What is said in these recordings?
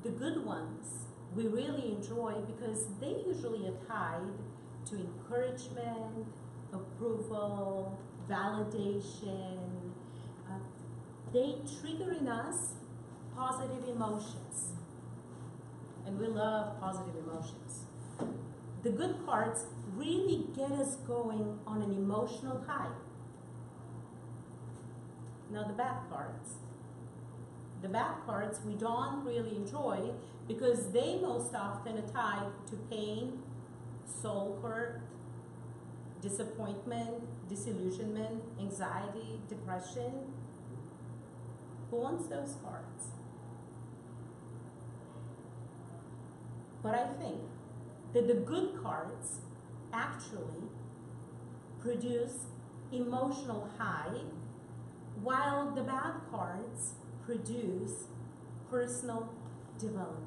the good ones we really enjoy because they usually are tied to encouragement, approval, validation. They trigger in us positive emotions. And we love positive emotions. The good parts really get us going on an emotional high. Now the bad parts we don't really enjoy because they most often are tied to pain, soul hurt, disappointment, disillusionment, anxiety, depression. Who wants those parts? But I think that the good cards actually produce emotional high, while the bad cards produce personal development.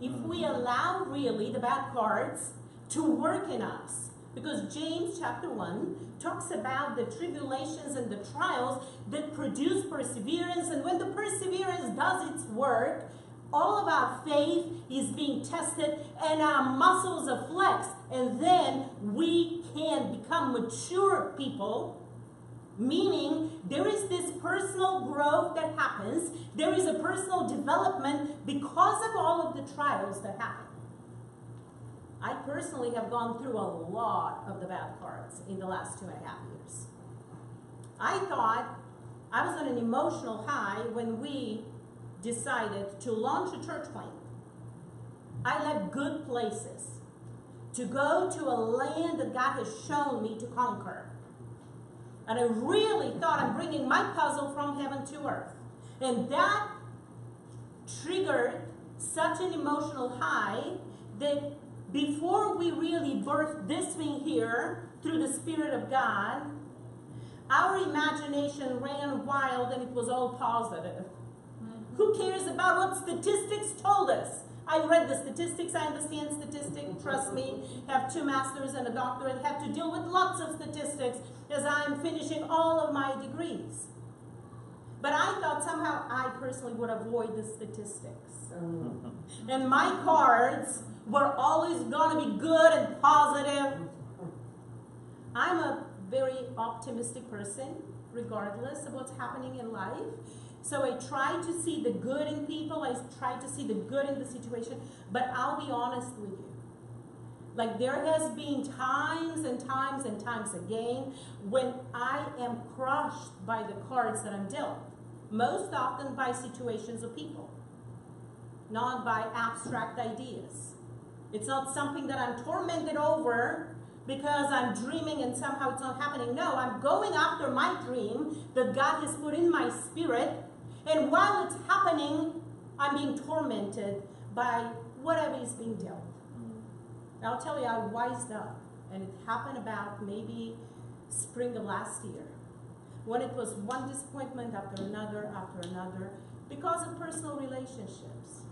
If we allow really the bad cards to work in us, because James chapter 1 talks about the tribulations and the trials that produce perseverance, and when the perseverance does its work, all of our faith is being tested and our muscles are flexed, and then we can become mature people, meaning there is this personal growth that happens, there is a personal development because of all of the trials that happen. I personally have gone through a lot of the bad cards in the last 2.5 years. I thought I was on an emotional high when we decided to launch a church plant. I left good places to go to a land that God has shown me to conquer. And I really thought I'm bringing my puzzle from heaven to earth. And that triggered such an emotional high that before we really birthed this thing here through the Spirit of God, our imagination ran wild and it was all positive. Who cares about what statistics told us? I read the statistics, I understand statistics, trust me, have 2 masters and a doctorate, have to deal with lots of statistics as I'm finishing all of my degrees. But I thought somehow I personally would avoid the statistics. And my cards were always going to be good and positive. I'm a very optimistic person, regardless of what's happening in life. So I try to see the good in people, I try to see the good in the situation, but I'll be honest with you. Like there has been times and times and times again when I am crushed by the cards that I'm dealt. Most often by situations or people, not by abstract ideas. It's not something that I'm tormented over because I'm dreaming and somehow it's not happening. No, I'm going after my dream that God has put in my spirit. And while it's happening, I'm being tormented by whatever is being dealt. I'll tell you, I wised up. And it happened about maybe spring of last year, when it was one disappointment after another, because of personal relationships.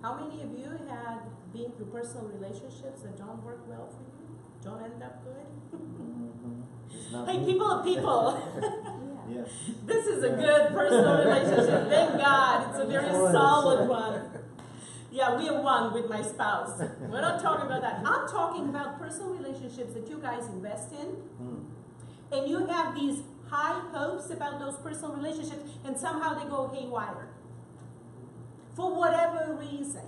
How many of you had been through personal relationships that don't work well for you? Don't end up good? Hey, people are people. Yes. This is a good personal relationship. Thank God. It's a very solid one. Yeah, we are one with my spouse. We're not talking about that. I'm talking about personal relationships that you guys invest in. And you have these high hopes about those personal relationships, and somehow they go haywire. For whatever reason.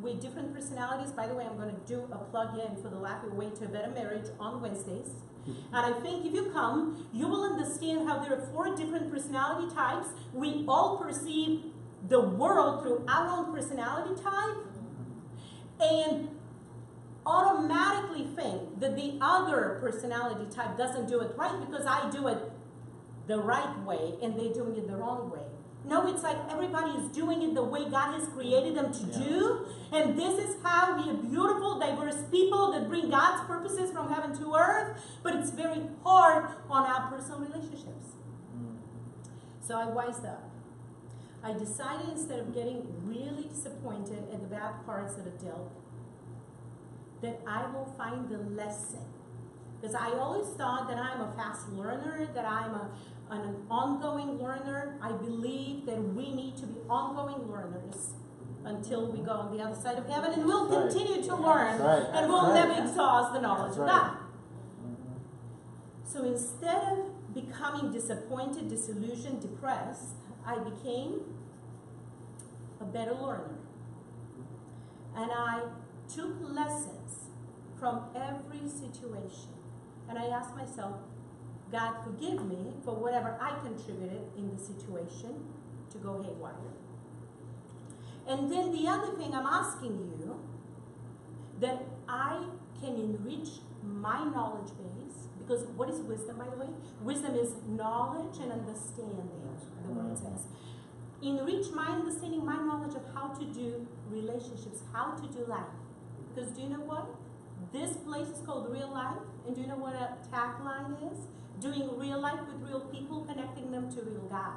With different personalities. By the way, I'm going to do a plug-in for the Laughing Way to a Better Marriage on Wednesdays. And I think if you come, you will understand how there are 4 different personality types. We all perceive the world through our own personality type. And automatically think that the other personality type doesn't do it right because I do it the right way and they're doing it the wrong way. No, it's like everybody is doing it the way God has created them to do. And this is how we are beautiful, diverse people that bring God's purposes from heaven to earth. But it's very hard on our personal relationships. So I wised up. I decided instead of getting really disappointed at the bad cards that are dealt, that I will find the lesson. Because I always thought that I'm a fast learner, that I'm an ongoing learner. I believe that we need to be ongoing learners until we go on the other side of heaven, and we'll continue to learn, and we'll never exhaust the knowledge of God. So instead of becoming disappointed, disillusioned, depressed, I became a better learner. And I took lessons from every situation. And I asked myself, God, forgive me for whatever I contributed in the situation to go haywire. And then the other thing I'm asking you, that I can enrich my knowledge base, because what is wisdom, by the way? Wisdom is knowledge and understanding, the word says. Enrich my understanding, my knowledge of how to do relationships, how to do life. Because do you know what? This place is called real life, and do you know what a tagline is? Doing real life with real people, connecting them to real God.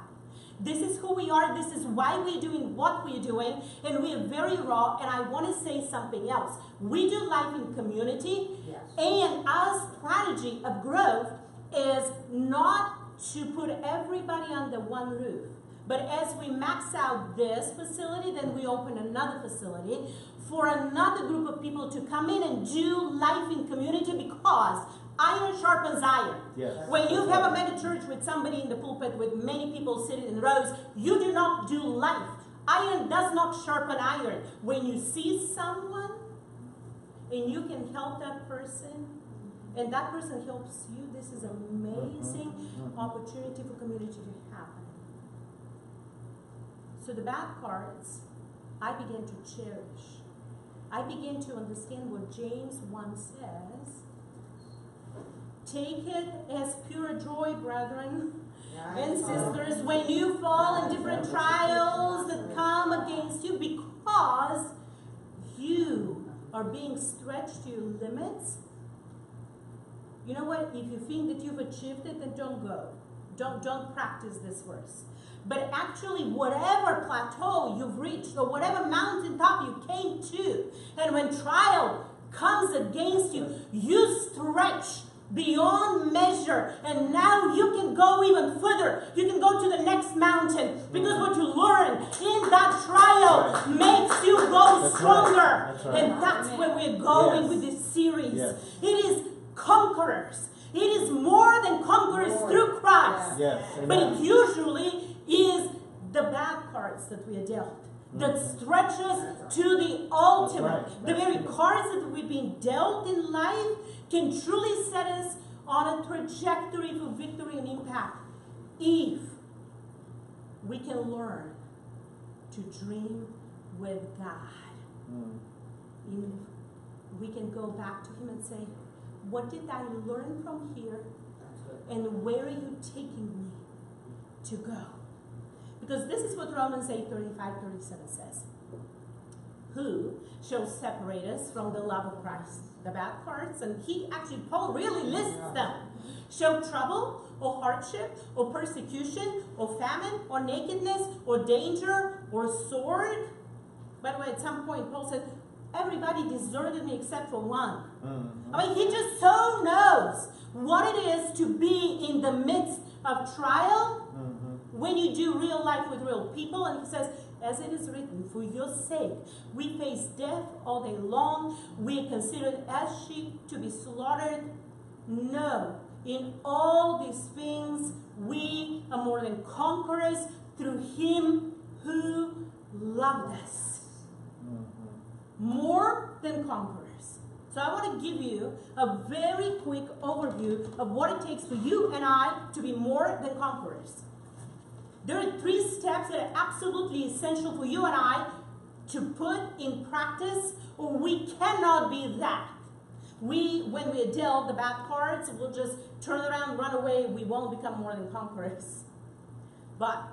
This is who we are, this is why we're doing what we're doing, and we are very raw, and I want to say something else. We do life in community, and our strategy of growth is not to put everybody under one roof. But as we max out this facility, then we open another facility for another group of people to come in and do life in community, because iron sharpens iron. Yes. When you have a mega church with somebody in the pulpit with many people sitting in rows, you do not do life. Iron does not sharpen iron. When you see someone and you can help that person, and that person helps you, this is an amazing opportunity for community to happen. So the bad parts, I began to cherish. I began to understand what James 1 says. Take it as pure joy, brethren and sisters, when you fall in different trials that come against you, because you are being stretched to your limits. You know what? If you think that you've achieved it, then don't go. Don't practice this verse. But actually, whatever plateau you've reached, or whatever mountaintop you came to, and when trial comes against you, you stretch beyond measure, and now you can go even further. You can go to the next mountain, because what you learn in that trial makes you go stronger. And that's where we're going with this series. It is Conquerors. It is more than conquerors through Christ. But it usually is the bad cards that we are dealt, that stretch us to the ultimate. The very cards that we've been dealt in life can truly set us on a trajectory for victory and impact if we can learn to dream with God. Even if we can go back to Him and say, what did I learn from here, and where are you taking me to go? Because this is what Romans 8:35-37 says. Who shall separate us from the love of Christ? The bad parts, and Paul really lists them. Shall trouble, or hardship, or persecution, or famine, or nakedness, or danger, or sword? By the way, at some point Paul said, everybody deserted me except for one. I mean, he just so knows what it is to be in the midst of trial when you do real life with real people. And he says, as it is written, for your sake we face death all day long. We are considered as sheep to be slaughtered. No, in all these things we are more than conquerors through Him who loved us. More than conquerors. So I want to give you a very quick overview of what it takes for you and I to be more than conquerors. There are 3 steps that are absolutely essential for you and I to put in practice, or we cannot be that. When we are dealt the bad cards, we'll just turn around, run away. We won't become more than conquerors. But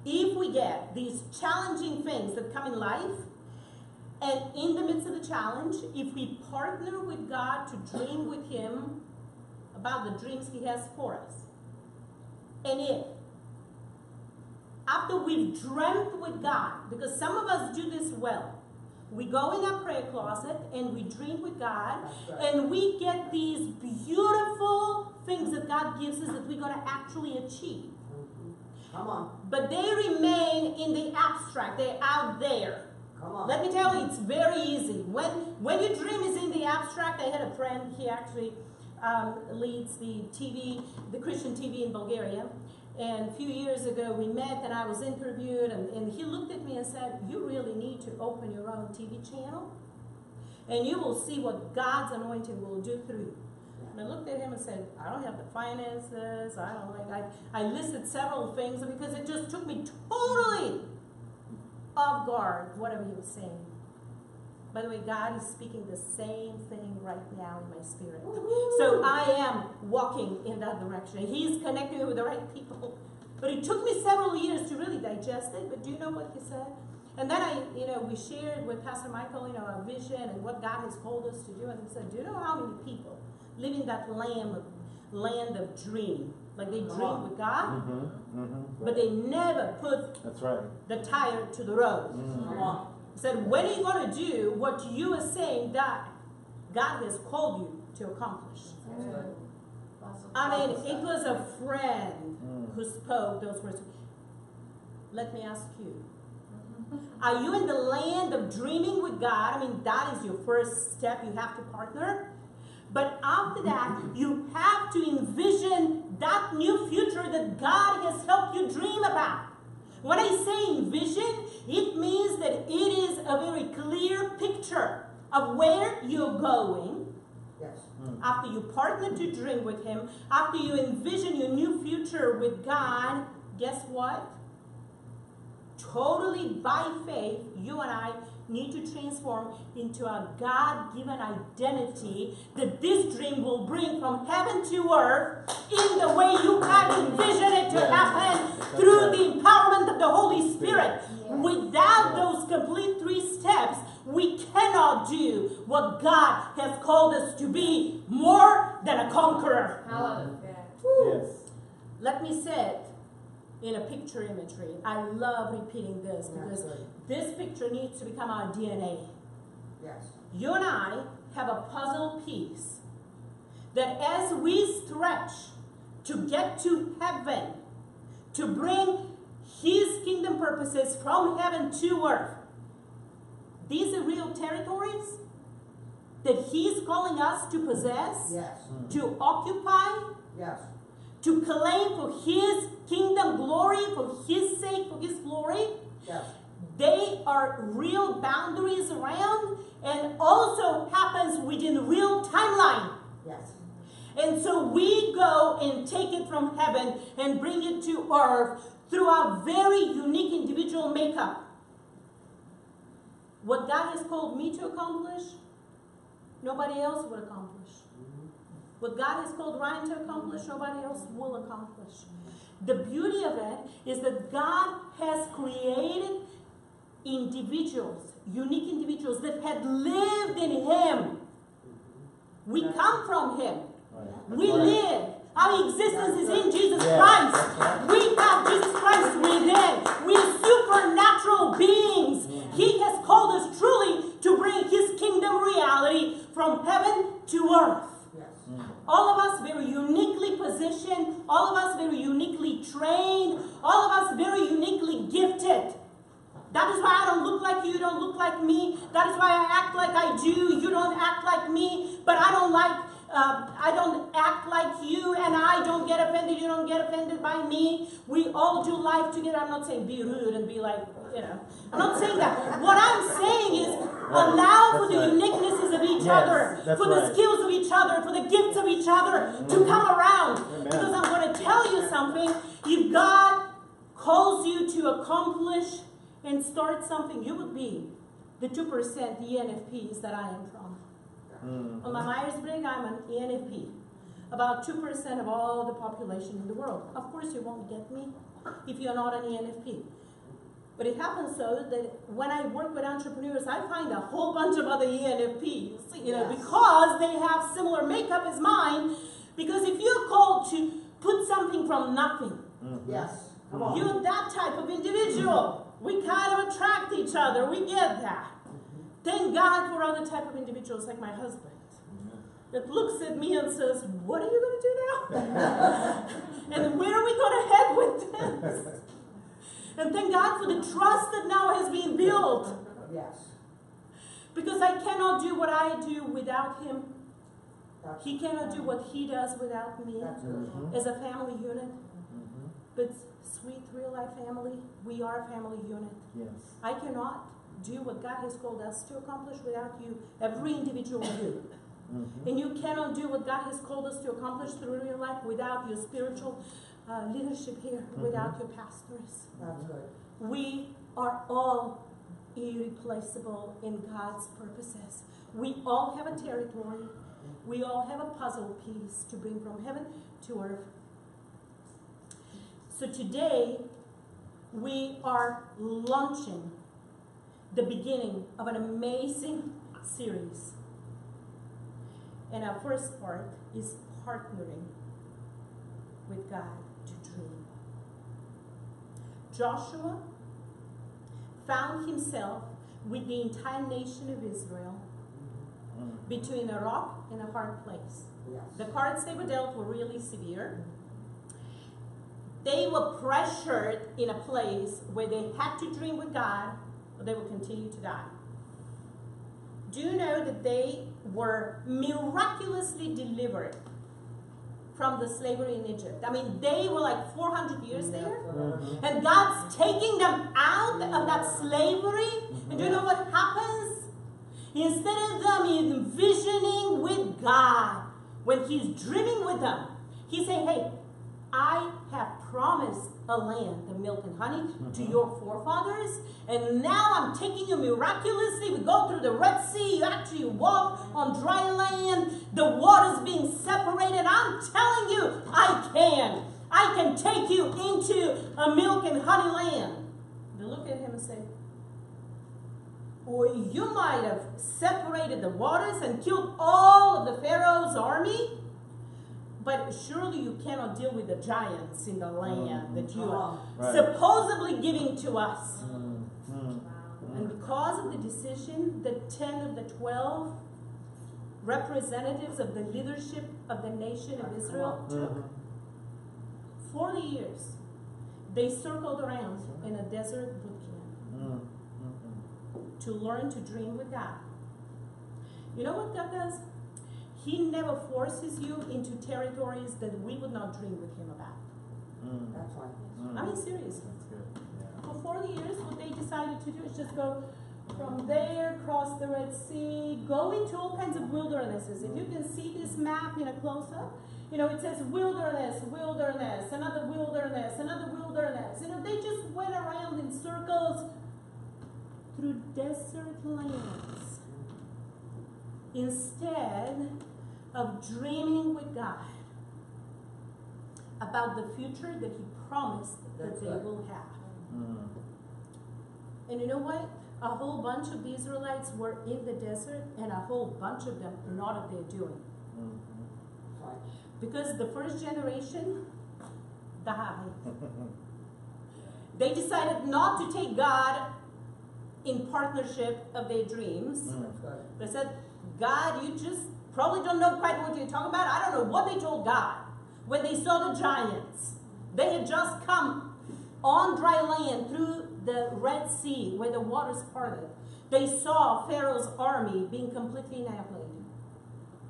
if we get these challenging things that come in life, and in the midst of the challenge, if we partner with God to dream with Him about the dreams He has for us, and if after we've dreamt with God, because some of us do this well, we go in our prayer closet and we dream with God, and we get these beautiful things that God gives us that we're going to actually achieve. Come on. But they remain in the abstract. They're out there. Come on. Let me tell you, it's very easy. When your dream is in the abstract, I had a friend, he actually leads the Christian TV in Bulgaria. And a few years ago we met and I was interviewed and he looked at me and said, you really need to open your own TV channel and you will see what God's anointing will do through you. And I looked at him and said, I don't have the finances, I listed several things because it just took me totally off guard, whatever he was saying. By the way, God is speaking the same thing right now in my spirit. So I am walking in that direction. He's connecting me with the right people. But it took me several years to really digest it. But do you know what he said? And then we shared with Pastor Michael, our vision and what God has called us to do. And he said, do you know how many people live in that land of dream? Like they dream with God, but they never put the tire to the road. He said, when are you going to do what you are saying that God has called you to accomplish? I mean, it was a friend who spoke those words. Let me ask you, are you in the land of dreaming with God? I mean, that is your first step. You have to partner. But after that, you have to envision that new future that God has helped you dream about. When I say envision, it means that it is a very clear picture of where you're going. Yes. After you partner to dream with Him, after you envision your new future with God, guess what? Totally by faith, you and I need to transform into a God-given identity that this dream will bring from heaven to earth in the way you have envisioned it to happen through the empowerment of the Holy Spirit. Without those complete 3 steps, we cannot do what God has called us to be, more than a conqueror. Hallelujah. Yes. Let me say it in a picture imagery. I love repeating this because this picture needs to become our DNA. Yes. You and I have a puzzle piece that as we stretch to get to heaven, to bring His kingdom purposes from heaven to earth, these are real territories that He's calling us to possess, to occupy, to claim for His kingdom glory, for His sake, for His glory. Yes. They are real boundaries around and also happens within real timeline. Yes. And so we go and take it from heaven and bring it to earth through our very unique individual makeup. What God has called me to accomplish, nobody else would accomplish. What God has called Ryan to accomplish, nobody else will accomplish. The beauty of it is that God has created individuals, unique individuals that had lived in Him. We come from Him. We live. Our existence is in Jesus Christ. We have Jesus Christ within. We are supernatural beings. He has called us truly to bring His kingdom reality from heaven to earth. All of us very uniquely positioned, all of us very uniquely trained, all of us very uniquely gifted. That is why I don't look like you, you don't look like me. That is why I act like I do, you don't act like me. But I don't act like you, and I don't get offended, you don't get offended by me. We all do life together. I'm not saying be rude and be like, I'm not saying that. What I'm saying is allow for the uniquenesses of each other, for the skills of each other, for the gifts of each other to come around. Because I'm going to tell you something. If God calls you to accomplish and start something, you would be the 2% ENFPs that I am from. On my Myers-Briggs, I'm an ENFP. About 2% of all the population in the world. Of course, you won't get me if you're not an ENFP. But it happens so that when I work with entrepreneurs, I find a whole bunch of other ENFPs, because they have similar makeup as mine. Because if you're called to put something from nothing, you're that type of individual. We kind of attract each other. We get that. Thank God for other type of individuals like my husband. that looks at me and says, what are you going to do now? And where are we going to head with this? And thank God for the trust that now has been built. Yes. Because I cannot do what I do without him. That's He cannot do what he does without me That's good. as a family unit. But sweet real life family, we are a family unit. Yes. I cannot do what God has called us to accomplish without you, every individual you. And you cannot do what God has called us to accomplish through real life without your spiritual leadership here, without your pastors. That's good. We are all irreplaceable in God's purposes. We all have a territory. We all have a puzzle piece to bring from heaven to earth. So today, we are launching the beginning of an amazing series. And our first part is partnering with God to dream. Joshua found himself with the entire nation of Israel between a rock and a hard place. Yes. The cards they were dealt were really severe. They were pressured in a place where they had to dream with God or they would continue to die. Do you know that they were miraculously delivered from the slavery in Egypt? I mean, they were like 400 years there. And God's taking them out of that slavery. And do you know what happens? Instead of them envisioning with God, when he's dreaming with them, he's saying, hey, I have promised a land, the milk and honey, to your forefathers, and now I'm taking you miraculously. We go through the Red Sea, you actually walk on dry land, the waters being separated. I'm telling you, I can take you into a milk and honey land. They look at him and say, well, you might have separated the waters and killed all of the Pharaoh's army, but surely you cannot deal with the giants in the land that you are supposedly giving to us. And because of the decision that 10 of the 12 representatives of the leadership of the nation of Israel took, 40 years, they circled around in a desert boot camp to learn to dream with God. You know what God does? He never forces you into territories that we would not dream with him about. That's right. I mean, seriously. That's good. Yeah. For 40 years, what they decided to do is just go from there, cross the Red Sea, go into all kinds of wildernesses. If you can see this map in a close-up, you know, it says wilderness, wilderness, another wilderness, another wilderness. You know, they just went around in circles through desert lands instead of dreaming with God about the future that he promised that they will have. And you know what? A whole bunch of the Israelites were in the desert, and a whole bunch of them were not what they're doing. Because the first generation died. They decided not to take God in partnership of their dreams. They said, God, you just probably don't know quite what you're talking about. I don't know what they told God when they saw the giants. They had just come on dry land through the Red Sea where the waters parted. They saw Pharaoh's army being completely annihilated.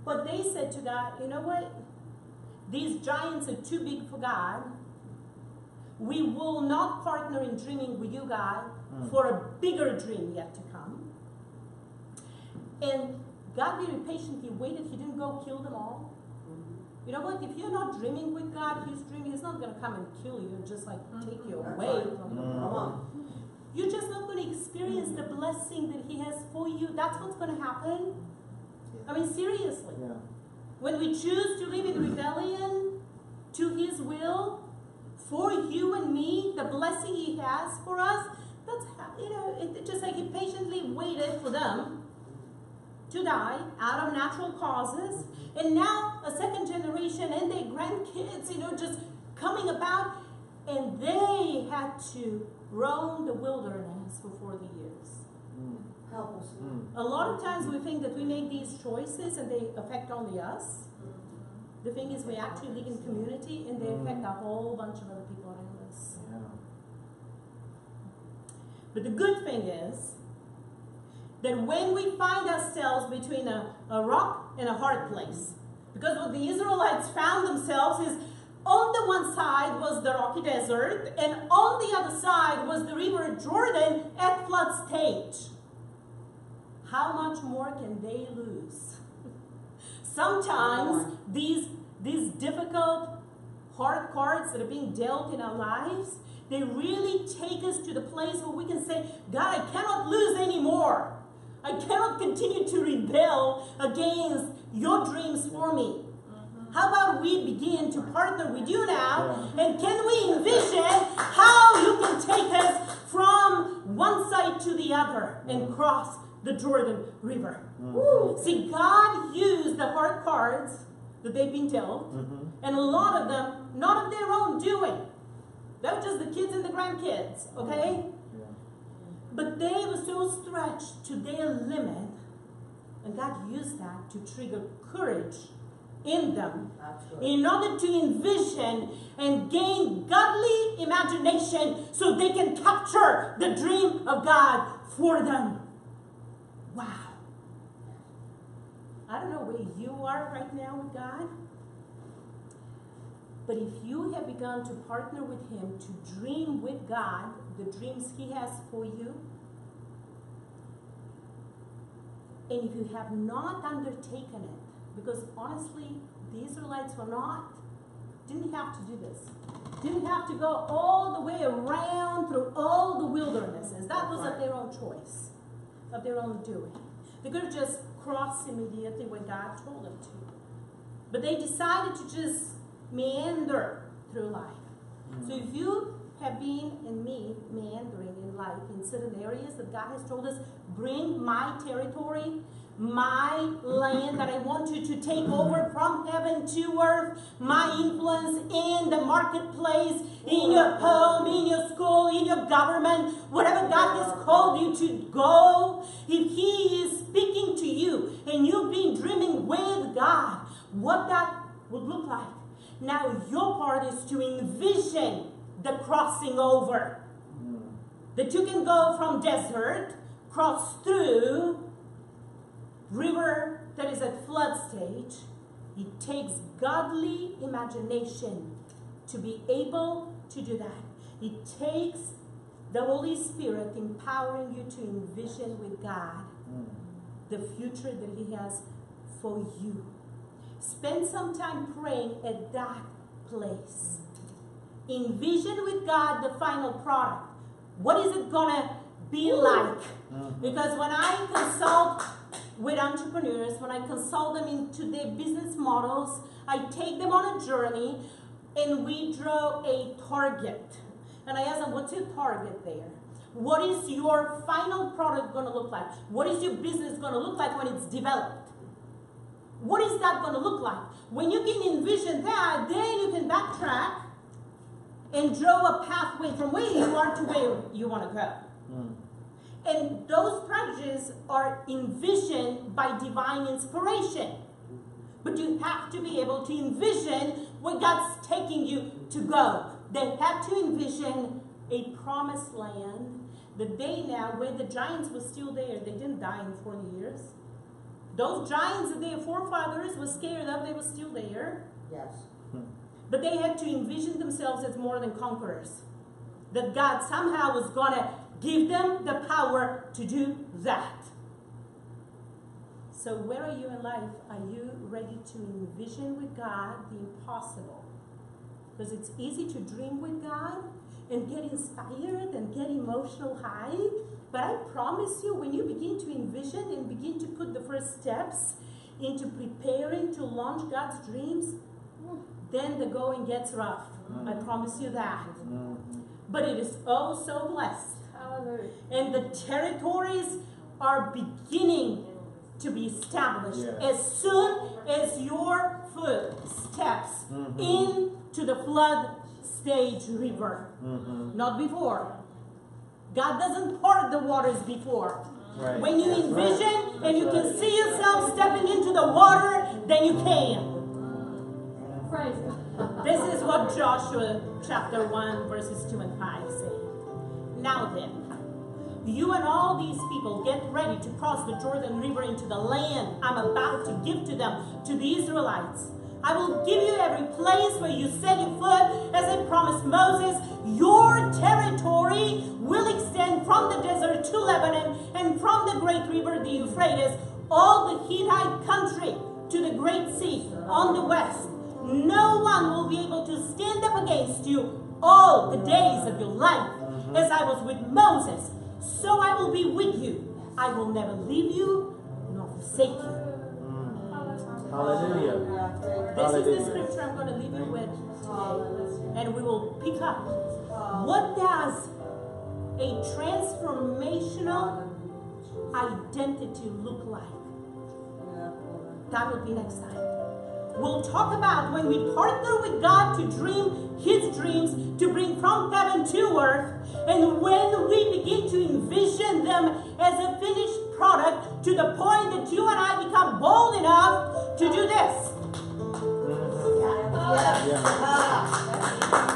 But they said to God, you know what? These giants are too big for God. We will not partner in dreaming with you, God, for a bigger dream yet to come. And God very patiently waited. He didn't go kill them all. You know what? If you're not dreaming with God, He's dreaming. He's not going to come and kill you and just like take you away from Him. You're just not going to experience the blessing that He has for you. That's what's going to happen. I mean, seriously. When we choose to live in rebellion to His will, for you and me, the blessing He has for us, that's how, you know, it's just like He patiently waited for them to die out of natural causes, and now a second generation and their grandkids, you know, just coming about, and they had to roam the wilderness for 40 years. Help us. A lot of times we think that we make these choices and they affect only us. The thing is, we actually live in community and they affect a whole bunch of other people around us. Yeah. But the good thing is that when we find ourselves between a rock and a hard place, because what the Israelites found themselves is on the one side was the rocky desert, and on the other side was the river Jordan at flood stage. How much more can they lose? Sometimes these difficult, hard cards that are being dealt in our lives, they really take us to the place where we can say, God, I cannot lose anymore. I cannot continue to rebel against your dreams for me. How about we begin to partner with you now, and can we envision how you can take us from one side to the other and cross the Jordan River? See, God used the hard cards that they've been dealt, and a lot of them, not of their own doing. They were just the kids and the grandkids, okay? But they were so stretched to their limit, and God used that to trigger courage in them in order to envision and gain godly imagination so they can capture the dream of God for them. Wow. I don't know where you are right now with God, but if you have begun to partner with Him to dream with God the dreams He has for you, and if you have not undertaken it, because honestly, the Israelites didn't have to do this. Didn't have to go all the way around through all the wildernesses. That was of their own choice, of their own doing. They could have just crossed immediately when God told them to. But they decided to just meander through life. So if you have been, and me, meandering in life in certain areas that God has told us, bring my territory, my land that I want you to take over from heaven to earth, my influence in the marketplace, in your home, in your school, in your government, whatever God has called you to go. If He is speaking to you and you've been dreaming with God, what that would look like. Now your part is to envision the crossing over. That you can go from desert, cross through river that is at flood stage. It takes godly imagination to be able to do that. It takes the Holy Spirit empowering you to envision with God the future that He has for you. Spend some time praying at that place. Envision with God the final product. What is it going to be like? Because when I consult with entrepreneurs, when I consult them into their business models, I take them on a journey and we draw a target. And I ask them, what's your target there? What is your final product going to look like? What is your business going to look like when it's developed? What is that going to look like? When you can envision that, then you can backtrack and draw a pathway from where you are to where you want to go. And those strategies are envisioned by divine inspiration. But you have to be able to envision where God's taking you to go. They had to envision a promised land. The day now where the giants were still there, they didn't die in 40 years. Those giants that their forefathers were scared of, they were still there. Yes. But they had to envision themselves as more than conquerors. That God somehow was going to give them the power to do that. So where are you in life? Are you ready to envision with God the impossible? Because it's easy to dream with God and get inspired and get emotional high. But I promise you, when you begin to envision and begin to put the first steps into preparing to launch God's dreams, then the going gets rough. I promise you that. But it is oh so blessed. Hallelujah. And the territories are beginning to be established as soon as your foot steps into the flood stage river. Not before. God doesn't part the waters before. Right. When you envision and you can see yourself stepping into the water, then you can. Praise God. This is what Joshua chapter 1 verses 2 and 5 say. Now then, you and all these people get ready to cross the Jordan River into the land I'm about to give to them, to the Israelites. I will give you every place where you set your foot, as I promised Moses. Your territory will extend from the desert to Lebanon, and from the great river, the Euphrates, all the Hittite country to the great sea on the west. No one will be able to stand up against you all the days of your life. As I was with Moses, so I will be with you. I will never leave you nor forsake you. Hallelujah. This is the scripture I'm going to leave you with today. And we will pick up. What does a transformational identity look like? That will be next time. We'll talk about when we partner with God to dream His dreams, to bring from heaven to earth, and when we begin to envision them as a finished product to the point that you and I become bold enough to do this.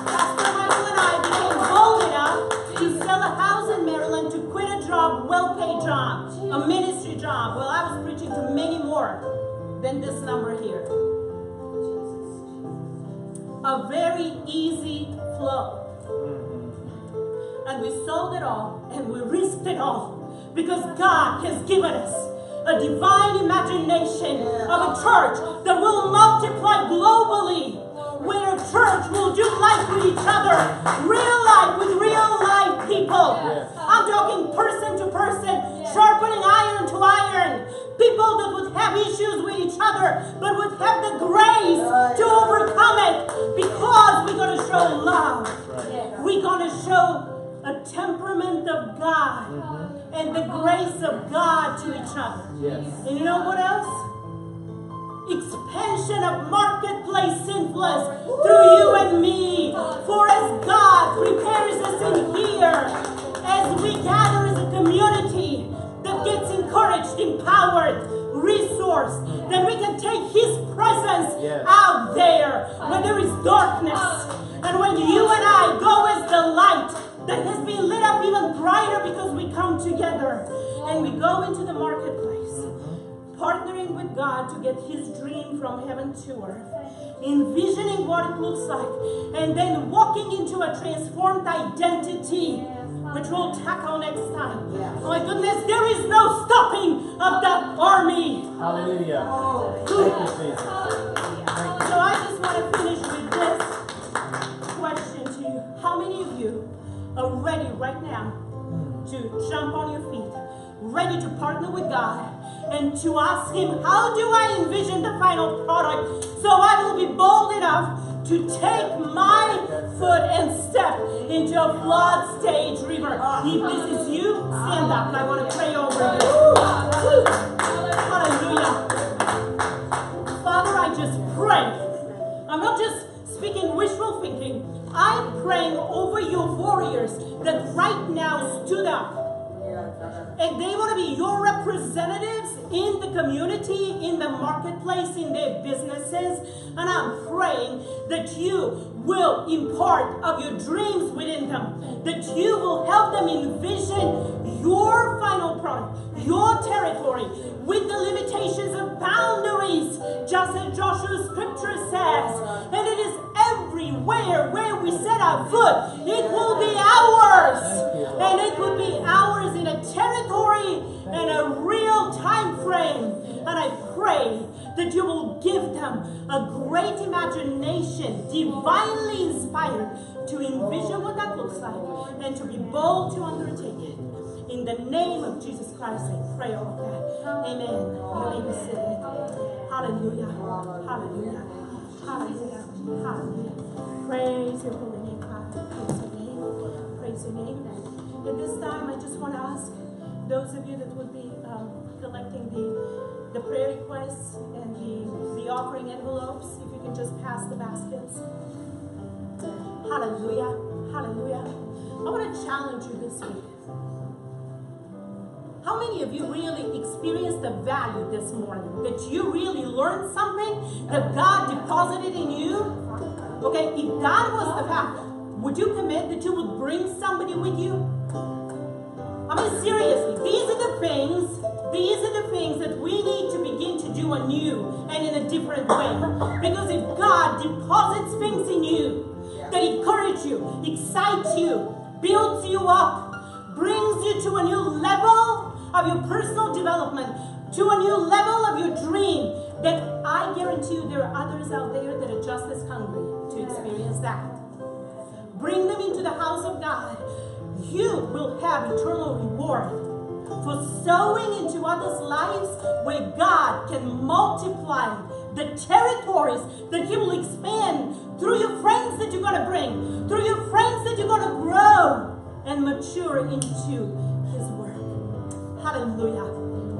Pastor Michael and I became bold enough to sell a house in Maryland, to quit a job, WellPaid Job, a ministry job. Well, I was preaching to many more than this number here. A very easy flow. And we sold it all and we risked it all because God has given us a divine imagination of a church that will multiply globally, where a church will do life with each other, real life with real life people. I'm talking person to person, sharpening iron to iron. People that would have issues with each other, but would have the grace to overcome it, because we're going to show love. We're going to show a temperament of God and the grace of God to each other. And you know what else? Expansion of marketplace influence through you and me. For as God prepares us in here, as we gather as a community that gets encouraged, empowered, resourced, then we can take His presence out there when there is darkness. And when you and I go as the light that has been lit up even brighter because we come together and we go into the marketplace, partnering with God to get His dream from heaven to earth, envisioning what it looks like, and then walking into a transformed identity, which we'll tackle next time. Oh my goodness, there is no stopping of that army. Hallelujah. Thank you, Jesus. So I just want to finish with this question to you. How many of you are ready right now to jump on your feet, ready to partner with God, and to ask Him, how do I envision the final product so I will be bold enough to take my foot and step into a flood stage river? If this is you, stand up. I want to pray over you. Hallelujah. Father, I just pray. I'm not just speaking wishful thinking. I'm praying over your warriors that right now stood up. And they want to be your representatives in the community, in the marketplace, in their businesses. And I'm praying that you will impart of your dreams within them, that you will help them envision your final product, your territory, with the limitations of boundaries, just as Joshua's scripture says. And it is everywhere where we set our foot, it will be ours. And it will be ours in a territory and a real time frame. And I pray that you will give them a great imagination, divinely inspired, to envision what that looks like and to be bold to undertake it. In the name of Jesus Christ, I pray all of that. Amen. You may be seated. Hallelujah. Hallelujah. Hallelujah. Hallelujah. Praise your holy name, God. Praise your name. Praise your name. At this time, I just want to ask those of you that would be collecting the prayer requests and the offering envelopes, if you can just pass the baskets. Hallelujah. Hallelujah. I want to challenge you this week. How many of you really experienced the value this morning? That you really learned something that God deposited in you? Okay, if that was the fact, would you commit that you would bring somebody with you? I mean, seriously, these are the things that we need to begin to do anew and in a different way. Because if God deposits things in you that encourage you, excite you, builds you up, brings you to a new level of your personal development, to a new level of your dream, that I guarantee you there are others out there that are just as hungry to experience that. Bring them into the house of God. You will have eternal reward for sowing into others' lives where God can multiply the territories that He will expand through your friends that you're going to bring, through your friends that you're going to grow and mature into His work. Hallelujah.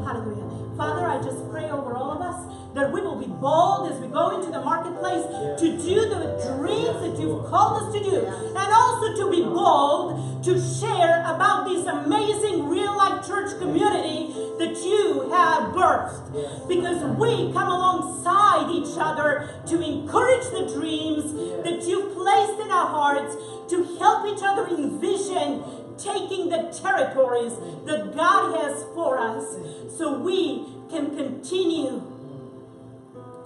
Hallelujah. Father, I just pray over all of us that we will be bold as we go into the marketplace to do the dreams that you've called us to do, and also to be bold to share about this amazing real-life church community that you have birthed, because we come alongside each other to encourage the dreams that you've placed in our hearts, to help each other envision taking the territories that God has for us, so we can continue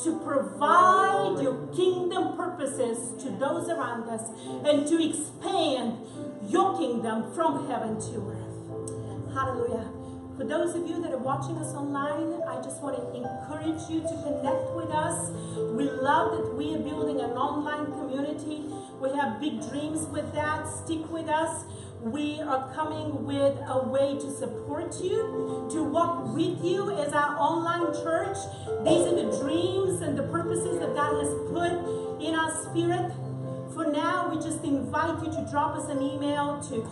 to provide your kingdom purposes to those around us and to expand your kingdom from heaven to earth. Hallelujah. For those of you that are watching us online, I just want to encourage you to connect with us. We love that we are building an online community. We have big dreams with that. Stick with us. We are coming with a way to support you, to walk with you as our online church. These are the dreams and the purposes that God has put in our spirit. For now, we just invite you to drop us an email, to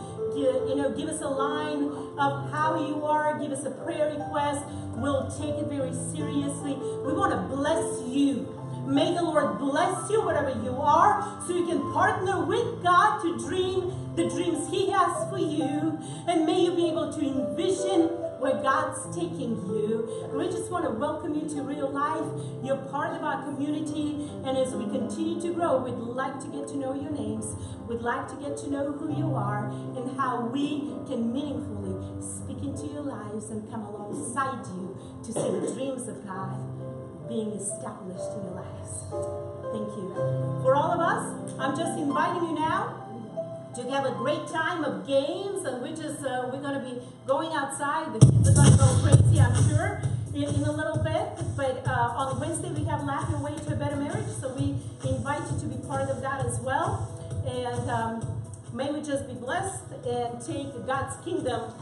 give us a line of how you are, give us a prayer request. We'll take it very seriously. We want to bless you. May the Lord bless you wherever you are, so you can partner with God to dream the dreams He has for you, and may you be able to envision where God's taking you. And we just want to welcome you to real life. You're part of our community, and as we continue to grow, we'd like to get to know your names. We'd like to get to know who you are and how we can meaningfully speak into your lives and come alongside you to see the dreams of God being established in your lives. Thank you. For all of us, I'm just inviting you now to have a great time of games, and we're going to be going outside. The kids are going to go crazy, I'm sure, in a little bit. But on Wednesday we have Laugh Your Way to a Better Marriage, so we invite you to be part of that as well. And may we just be blessed and take God's kingdom